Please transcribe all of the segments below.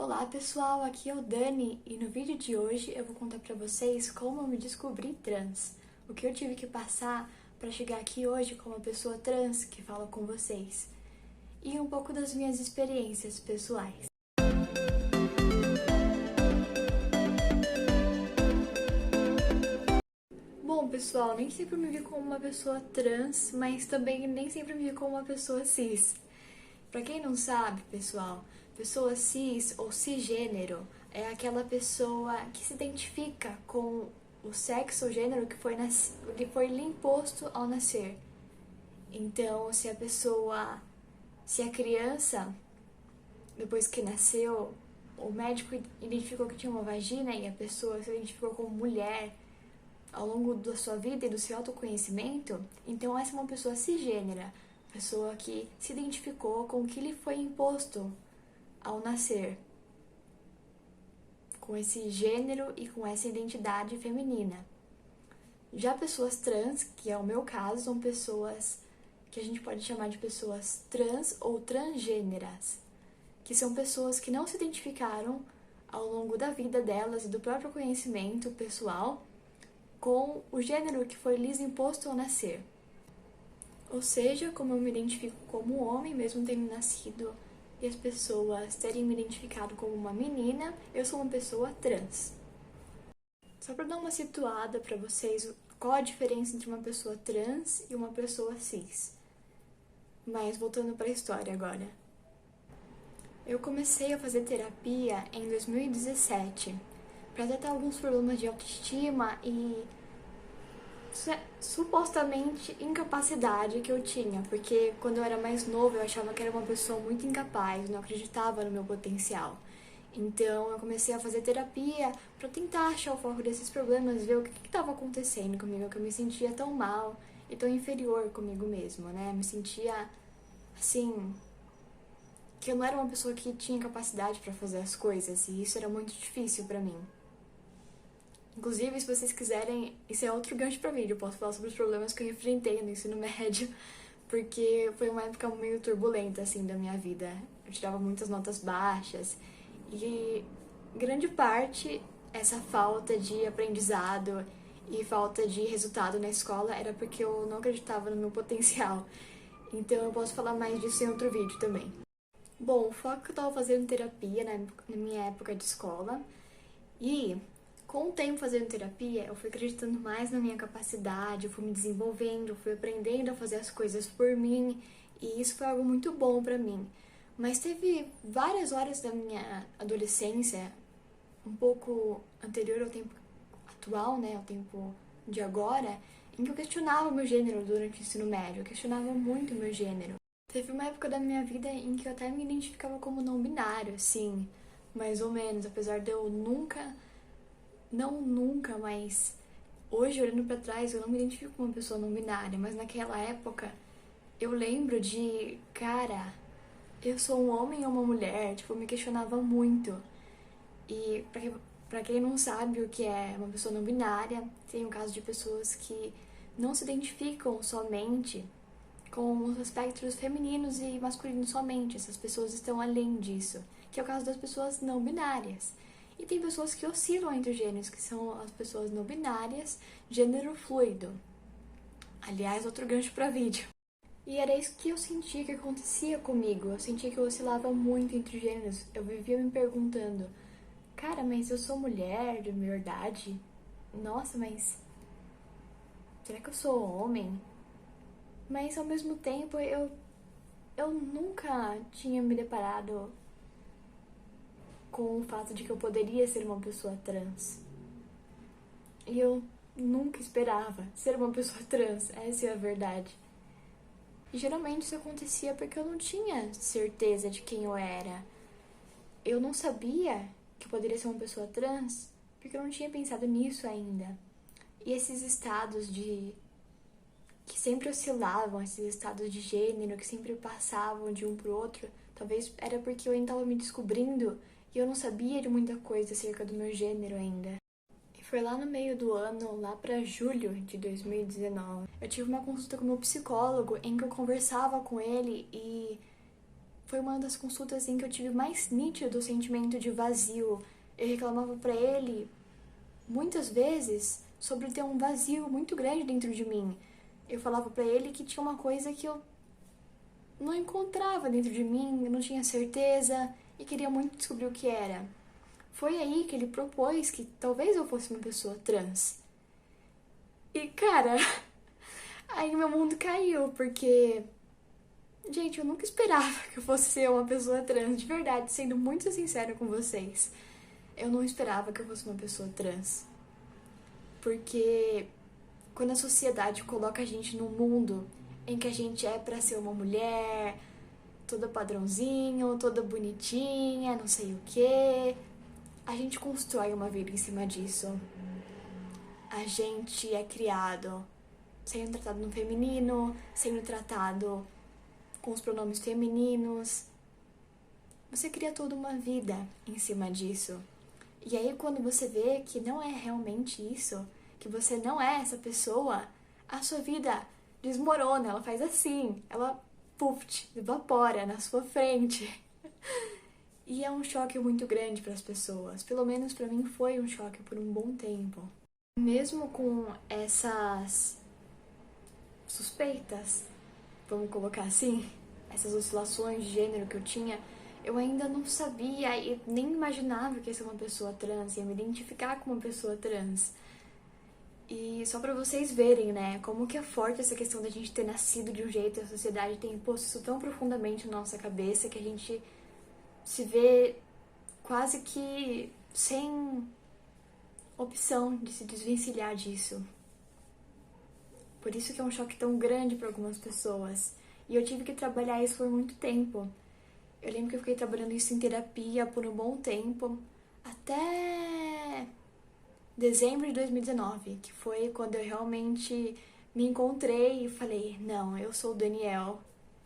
Olá pessoal, aqui é o Dani e no vídeo de hoje eu vou contar pra vocês como eu me descobri trans, o que eu tive que passar pra chegar aqui hoje como uma pessoa trans que fala com vocês e um pouco das minhas experiências pessoais. Bom pessoal, nem sempre me vi como uma pessoa trans, mas também nem sempre me vi como uma pessoa cis. Pra quem não sabe, pessoal, pessoa cis ou cisgênero é aquela pessoa que se identifica com o sexo ou gênero que foi lhe imposto ao nascer. Então, se a criança, depois que nasceu, o médico identificou que tinha uma vagina e a pessoa se identificou como mulher ao longo da sua vida e do seu autoconhecimento, então essa é uma pessoa cisgênera, pessoa que se identificou com o que lhe foi imposto ao nascer, com esse gênero e com essa identidade feminina. Já pessoas trans, que é o meu caso, são pessoas que a gente pode chamar de pessoas trans ou transgêneras, que são pessoas que não se identificaram ao longo da vida delas e do próprio conhecimento pessoal com o gênero que foi lhes imposto ao nascer. Ou seja, como eu me identifico como homem, mesmo tendo nascido e as pessoas terem me identificado como uma menina, eu sou uma pessoa trans. Só para dar uma situada para vocês, qual a diferença entre uma pessoa trans e uma pessoa cis. Mas voltando para a história agora. Eu comecei a fazer terapia em 2017 para tratar alguns problemas de autoestima e supostamente incapacidade que eu tinha, porque quando eu era mais nova eu achava que era uma pessoa muito incapaz, não acreditava no meu potencial. Então eu comecei a fazer terapia para tentar achar o foco desses problemas, ver o que estava acontecendo comigo, que eu me sentia tão mal e tão inferior comigo mesma, né? Me sentia assim, que eu não era uma pessoa que tinha capacidade para fazer as coisas e isso era muito difícil para mim. Inclusive, se vocês quiserem, isso é outro gancho pra vídeo, eu posso falar sobre os problemas que eu enfrentei no ensino médio, porque foi uma época meio turbulenta, assim, da minha vida. Eu tirava muitas notas baixas e grande parte essa falta de aprendizado e falta de resultado na escola era porque eu não acreditava no meu potencial. Então eu posso falar mais disso em outro vídeo também. Bom, o foco que eu tava fazendo terapia na minha época de escola e com o tempo fazendo terapia, eu fui acreditando mais na minha capacidade, eu fui me desenvolvendo, fui aprendendo a fazer as coisas por mim, e isso foi algo muito bom pra mim. Mas teve várias horas da minha adolescência, um pouco anterior ao tempo atual, né, ao tempo de agora, em que eu questionava o meu gênero durante o ensino médio, eu questionava muito o meu gênero. Teve uma época da minha vida em que eu até me identificava como não binário, sim, mais ou menos, apesar de eu nunca, mas hoje, olhando pra trás, eu não me identifico como uma pessoa não binária, mas naquela época eu lembro de, cara, eu sou um homem ou uma mulher? Tipo, eu me questionava muito. E pra quem não sabe o que é uma pessoa não binária, tem o caso de pessoas que não se identificam somente com os aspectos femininos e masculinos somente. Essas pessoas estão além disso, que é o caso das pessoas não binárias. E tem pessoas que oscilam entre gêneros, que são as pessoas não binárias, gênero fluido. Aliás, outro gancho para vídeo. E era isso que eu sentia que acontecia comigo. Eu sentia que eu oscilava muito entre gêneros. Eu vivia me perguntando, cara, mas eu sou mulher de verdade? Nossa, mas será que eu sou homem? Mas ao mesmo tempo eu nunca tinha me deparado com o fato de que eu poderia ser uma pessoa trans. E eu nunca esperava ser uma pessoa trans, essa é a verdade. E geralmente isso acontecia porque eu não tinha certeza de quem eu era. Eu não sabia que eu poderia ser uma pessoa trans porque eu não tinha pensado nisso ainda. E esses estados de que sempre oscilavam, esses estados de gênero que sempre passavam de um pro outro, talvez era porque eu ainda estava me descobrindo e eu não sabia de muita coisa acerca do meu gênero ainda. E foi lá no meio do ano, lá pra julho de 2019, eu tive uma consulta com o meu psicólogo em que eu conversava com ele e foi uma das consultas em que eu tive mais nítido o sentimento de vazio. Eu reclamava pra ele muitas vezes sobre ter um vazio muito grande dentro de mim. Eu falava pra ele que tinha uma coisa que eu não encontrava dentro de mim, eu não tinha certeza e queria muito descobrir o que era. Foi aí que ele propôs que talvez eu fosse uma pessoa trans. E cara, aí meu mundo caiu, porque, gente, eu nunca esperava que eu fosse ser uma pessoa trans, de verdade, sendo muito sincera com vocês. Eu não esperava que eu fosse uma pessoa trans. Porque quando a sociedade coloca a gente num mundo em que a gente é pra ser uma mulher, toda padrãozinho, toda bonitinha, não sei o quê, a gente constrói uma vida em cima disso. A gente é criado sendo tratado no feminino, sendo tratado com os pronomes femininos. Você cria toda uma vida em cima disso. E aí quando você vê que não é realmente isso, que você não é essa pessoa, a sua vida desmorona, ela faz assim, ela puff, evapora na sua frente. E é um choque muito grande para as pessoas. Pelo menos para mim foi um choque por um bom tempo. Mesmo com essas suspeitas, vamos colocar assim, essas oscilações de gênero que eu tinha, eu ainda não sabia e nem imaginava que ia ser uma pessoa trans, ia me identificar com uma pessoa trans. E só pra vocês verem, né, como que é forte essa questão da gente ter nascido de um jeito e a sociedade tem imposto isso tão profundamente na nossa cabeça que a gente se vê quase que sem opção de se desvencilhar disso. Por isso que é um choque tão grande para algumas pessoas. E eu tive que trabalhar isso por muito tempo. Eu lembro que eu fiquei trabalhando isso em terapia por um bom tempo, até dezembro de 2019, que foi quando eu realmente me encontrei e falei, não, eu sou o Daniel,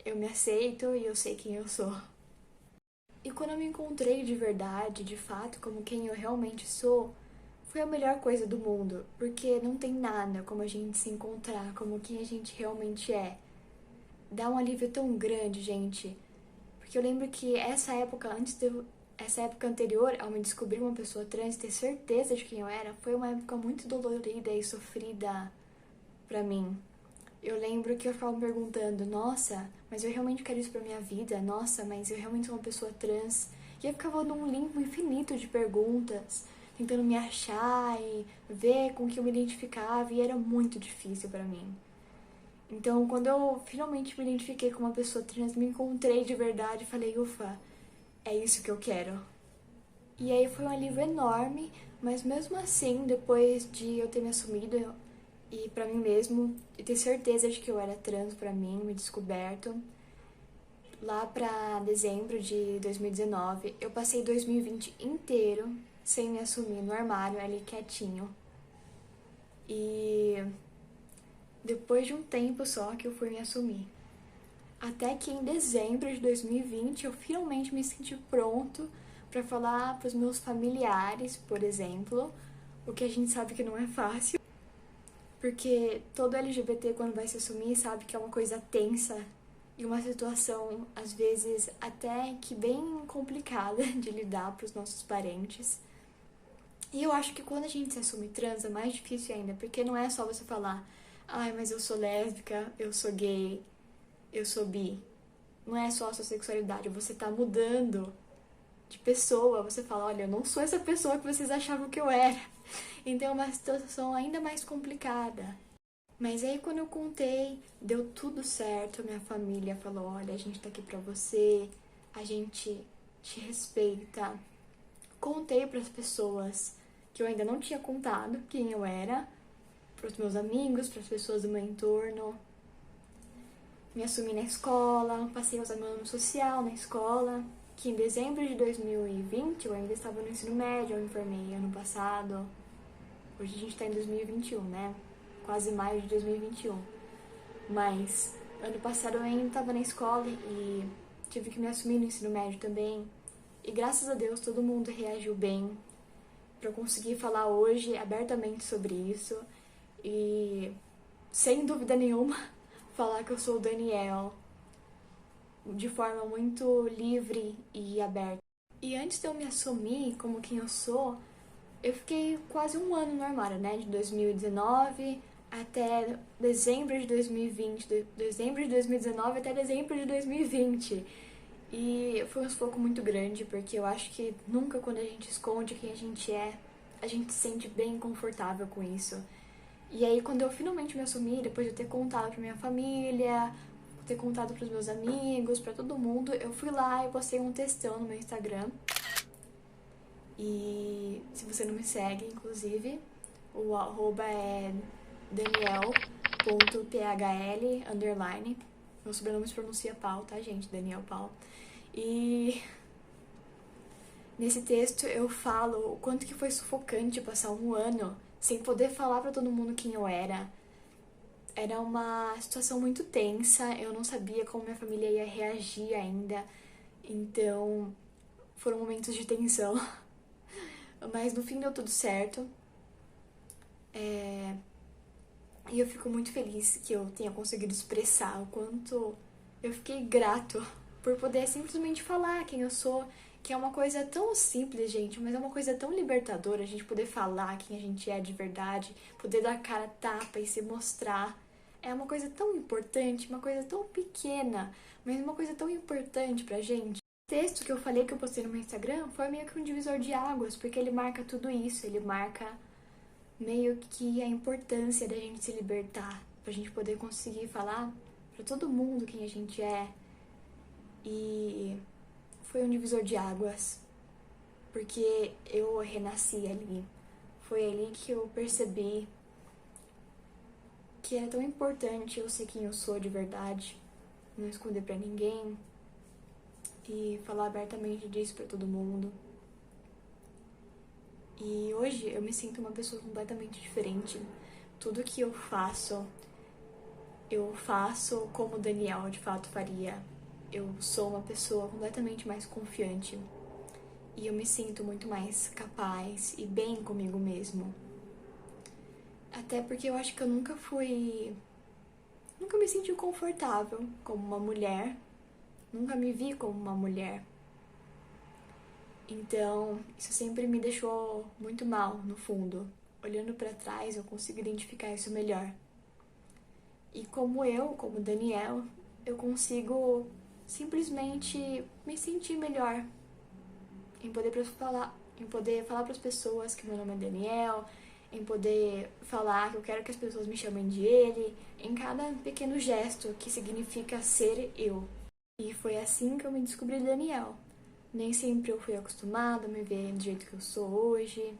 eu me aceito e eu sei quem eu sou. E quando eu me encontrei de verdade, de fato, como quem eu realmente sou, foi a melhor coisa do mundo, porque não tem nada como a gente se encontrar como quem a gente realmente é. Dá um alívio tão grande, gente. Porque eu lembro que essa época anterior ao me descobrir uma pessoa trans, ter certeza de quem eu era, foi uma época muito dolorida e sofrida pra mim. Eu lembro que eu ficava me perguntando, nossa, mas eu realmente quero isso pra minha vida? Nossa, mas eu realmente sou uma pessoa trans? E eu ficava num limbo infinito de perguntas, tentando me achar e ver com que eu me identificava, e era muito difícil pra mim. Então, quando eu finalmente me identifiquei com uma pessoa trans, me encontrei de verdade e falei, ufa, é isso que eu quero. E aí foi um alívio enorme, mas mesmo assim, depois de eu ter me assumido e pra mim mesmo, e ter certeza de que eu era trans pra mim, me descoberto, lá pra dezembro de 2019, eu passei 2020 inteiro sem me assumir no armário, ali quietinho. E depois de um tempo só que eu fui me assumir. Até que em dezembro de 2020 eu finalmente me senti pronto para falar para os meus familiares, por exemplo, o que a gente sabe que não é fácil, porque todo LGBT quando vai se assumir sabe que é uma coisa tensa e uma situação às vezes até que bem complicada de lidar para os nossos parentes. E eu acho que quando a gente se assume trans é mais difícil ainda, porque não é só você falar, ai, mas eu sou lésbica, eu sou gay, eu sou bi. Não é só a sua sexualidade, você tá mudando de pessoa. Você fala, olha, eu não sou essa pessoa que vocês achavam que eu era. Então é uma situação ainda mais complicada. Mas aí quando eu contei, deu tudo certo. Minha família falou, olha, a gente tá aqui pra você, a gente te respeita. Contei pras pessoas que eu ainda não tinha contado quem eu era, pros meus amigos, pras pessoas do meu entorno. Me assumi na escola, passei a usar meu nome social na escola, que em dezembro de 2020 eu ainda estava no ensino médio, eu me formei ano passado. Hoje a gente está em 2021, né? Quase maio de 2021. Mas ano passado eu ainda estava na escola e tive que me assumir no ensino médio também. E graças a Deus todo mundo reagiu bem para eu conseguir falar hoje abertamente sobre isso. E sem dúvida nenhuma falar que eu sou o Daniel de forma muito livre e aberta. E antes de eu me assumir como quem eu sou, eu fiquei quase um ano no armário, né? De 2019 até dezembro de 2020, dezembro de 2019 até dezembro de 2020. E foi um sufoco muito grande, porque eu acho que nunca quando a gente esconde quem a gente se sente bem confortável com isso. E aí, quando eu finalmente me assumi, depois de eu ter contado pra minha família, ter contado pros meus amigos, pra todo mundo, eu fui lá e postei um textão no meu Instagram. E se você não me segue, inclusive, o arroba é daniel.phl_. Meu sobrenome se pronuncia Pau, tá, gente? Daniel Pau. E nesse texto eu falo o quanto que foi sufocante passar um ano sem poder falar pra todo mundo quem eu era. Era uma situação muito tensa, eu não sabia como minha família ia reagir ainda, então foram momentos de tensão. Mas no fim deu tudo certo. E eu fico muito feliz que eu tenha conseguido expressar o quanto eu fiquei grato por poder simplesmente falar quem eu sou, que é uma coisa tão simples, gente, mas é uma coisa tão libertadora a gente poder falar quem a gente é de verdade, poder dar cara a tapa e se mostrar. É uma coisa tão importante, uma coisa tão pequena, mas uma coisa tão importante pra gente. O texto que eu falei que eu postei no meu Instagram foi meio que um divisor de águas, porque ele marca tudo isso, ele marca meio que a importância da gente se libertar, pra gente poder conseguir falar pra todo mundo quem a gente é. E foi um divisor de águas, porque eu renasci ali. Foi ali que eu percebi que era tão importante eu ser quem eu sou de verdade, não esconder pra ninguém e falar abertamente disso pra todo mundo. E hoje eu me sinto uma pessoa completamente diferente. Tudo que eu faço como o Daniel de fato faria. Eu sou uma pessoa completamente mais confiante. E eu me sinto muito mais capaz e bem comigo mesmo. Até porque eu acho que eu nunca me senti confortável como uma mulher. Nunca me vi como uma mulher. Então, isso sempre me deixou muito mal, no fundo. Olhando pra trás, eu consigo identificar isso melhor. E como Daniel, eu consigo simplesmente me sentir melhor em poder falar para as pessoas que meu nome é Daniel, em poder falar que eu quero que as pessoas me chamem de ele, em cada pequeno gesto que significa ser eu. E foi assim que eu me descobri Daniel. Nem sempre eu fui acostumada a me ver do jeito que eu sou hoje,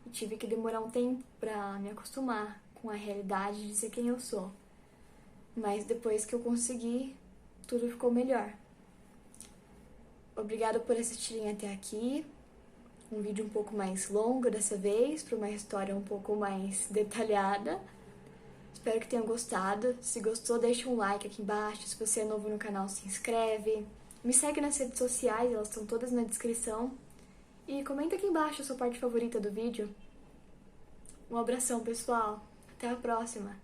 e tive que demorar um tempo para me acostumar com a realidade de ser quem eu sou. Mas depois que eu consegui, tudo ficou melhor. Obrigada por assistirem até aqui. Um vídeo um pouco mais longo dessa vez, para uma história um pouco mais detalhada. Espero que tenham gostado. Se gostou, deixa um like aqui embaixo. Se você é novo no canal, se inscreve. Me segue nas redes sociais, elas estão todas na descrição. E comenta aqui embaixo a sua parte favorita do vídeo. Um abração, pessoal. Até a próxima.